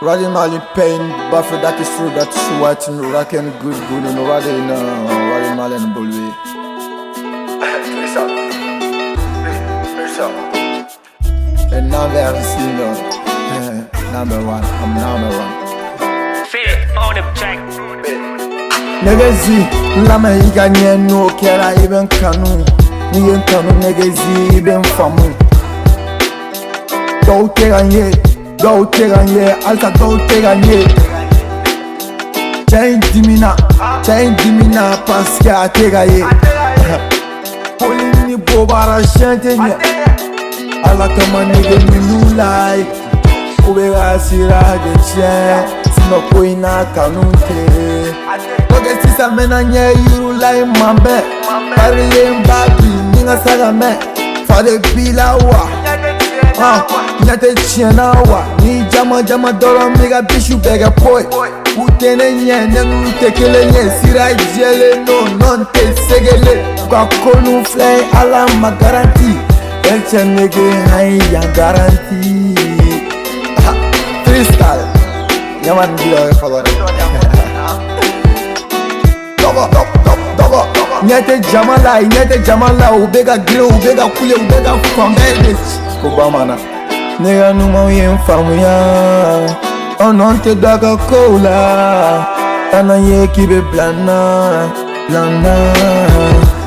Roddy Marley pain, Buffy that is true, that's what in rockin' good, no Roddy Marley and Bully. And now they're single. Number one, I'm number one. Fit on the track. Negazi, Lama Iganye no kera even kanu. Niyen kanu negazi even famu. Go teganye, alta go teganye. Change dimina parce que a tegaye. Polini bobara chantenye. Ala kama nige minulai. Ubera sira de chien. Sino koina kanunte. Oge sisa mena nye yuru lai mambe. Pariye mbabi ninga saga me. Fade bila wa. Nyate chiena wa. Ni jama dolo miga bishu bega boy. Utene nye nengu tekele nye. Sira jele no non te segele. Kwa konu flay ala ma garanti. Elche nege hai ya garanti. Freestyle. Yaman bilo falan. Dogo. Nyete jamala, ubega grill, ubega kule, ubega famele. Kubamana. Nega numa yen famuya. Ononte daga kola. Tana ye kibe blana.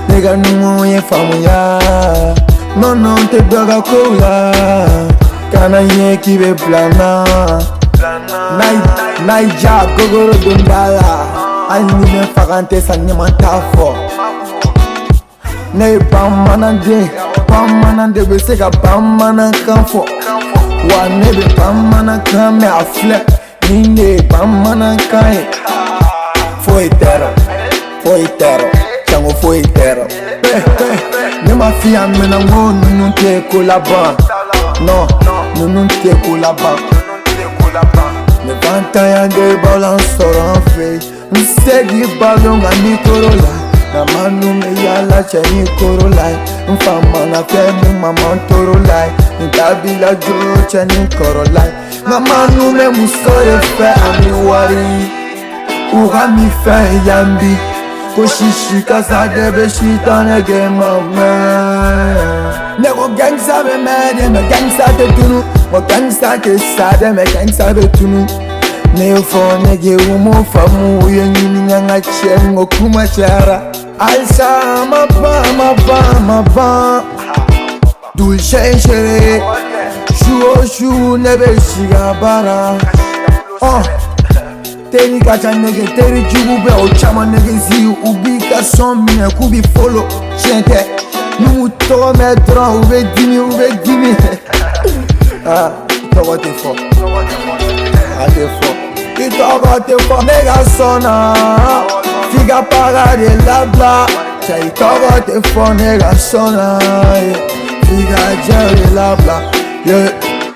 Nega numa yen famuya. Nononte daga kola. Kana ye kibe blana. Naija gogoro dundala. Anime fagante sa nyamanta fo. Ne pammanande be se ka pammanan kan fo. Wa ne be pammanan kan me a flip. Ni ne pammanan kan. Foi etero. Chango foi etero. Ne ma fia mena ngo nunu te kolaban. Non, nunu te kolaban. Ne vantaya de balance soran fe. Nsegi balon ani korola. Na manu me yala chani korolai. Mfama na femu mama torolai. Ntabila jo chani korolai. Na manu me musore fe ami wari. Uga mi fe yambi. Koshishi kasa debe shita nege mame. Nego gangsta be mede me gangsta te tunu. Mo gangsta te sade me gangsta be tunu. Nefo nege umo famu yenyini nyanga chengo kuma chara. Alsa mapa Dul shere Shu nebe shiga bara. Teri kacha nege teri jubube. Ochama nege zi ubi ka son mine kubi follow chente. Numu togo me dron ube dimi. Togo te fo. Itogo te fo nega sona. Figa para de la bla. Chay togo te fo nega sona. Figa gel de la bla.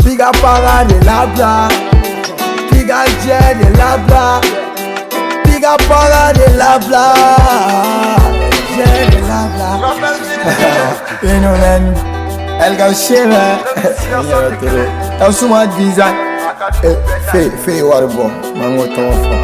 Figa para de la bla. Figa gel de la bla. Figa para de la bla. Gel de la bla. You know man. El Gauchera. Suma design. Fei warbo. Mango tofa.